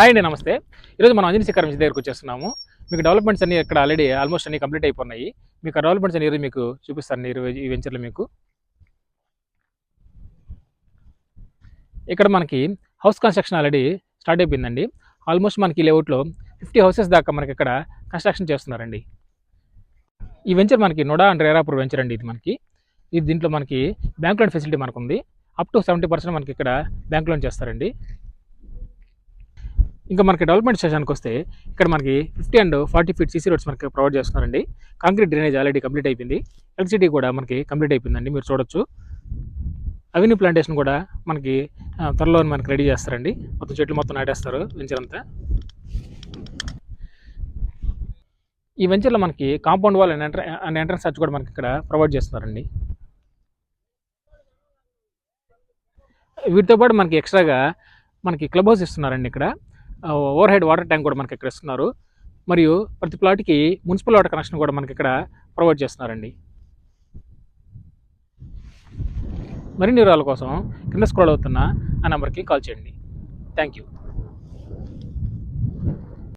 Hi అండి, నమస్తే. ఈరోజు మనం అంజనీ శిఖరం దగ్గరికి వచ్చేస్తున్నాము. మీకు డెవలప్మెంట్స్ అన్నీ ఇక్కడ ఆల్రెడీ ఆల్మోస్ట్ అన్ని కంప్లీట్ అయిపోయినాయి. మీకు ఆ డెవలప్మెంట్స్ అన్ని ఈరోజు మీకు చూపిస్తాను ఈ వెంచర్లో మీకు. ఇక్కడ మనకి హౌస్ కన్స్ట్రక్షన్ ఆల్రెడీ స్టార్ట్ అయిపోయిందండి. ఆల్మోస్ట్ మనకి లేఅవుట్లో 50 హౌసెస్ దాకా మనకి ఇక్కడ కన్స్ట్రక్షన్ చేస్తున్నారండి. ఈ వెంచర్ మనకి నోడా అండ్ రేరాపూర్ వెంచర్ అండి. ఇది దీంట్లో మనకి బ్యాంక్ లోన్ ఫెసిలిటీ మనకు ఉంది. అప్ టు 70% మనకి ఇక్కడ బ్యాంక్ లోన్ చేస్తారండి. ఇంకా మనకి డెవలప్మెంట్ స్టేషన్కి వస్తే ఇక్కడ మనకి 50 and 40 feet సీసీ రోడ్స్ మనకి ప్రొవైడ్ చేస్తున్నారండి. కాంక్రీట్ డ్రైనేజ్ ఆల్రెడీ కంప్లీట్ అయిపోయింది. ఎలక్ట్రిసిటీ కూడా మనకి కంప్లీట్ అయిపోయిందండి, మీరు చూడొచ్చు. అవెన్యూ ప్లాంటేషన్ కూడా మనకి త్వరలో మనకి రెడీ చేస్తారండి. మొత్తం చెట్లు మొత్తం నాటేస్తారు వెంచర్ అంతా. ఈ వెంచర్లో మనకి compound wall and entrance search కూడా మనకి ఇక్కడ ప్రొవైడ్ చేస్తున్నారండి. వీటితో పాటు మనకి ఎక్స్ట్రాగా మనకి క్లబ్ హౌస్ ఇస్తున్నారండి. ఇక్కడ ఓవర్ హెడ్ వాటర్ ట్యాంక్ కూడా మనకి ఇక్కడ ఇస్తున్నారు. మరియు ప్రతి ప్లాట్కి మున్సిపల్ వాటర్ కనెక్షన్ కూడా మనకి ఇక్కడ ప్రొవైడ్ చేస్తున్నారండి. మరిన్ని వివరాల కోసం కింద స్క్రోల్ అవుతున్న ఆ నెంబర్కి కాల్ చేయండి. Thank you.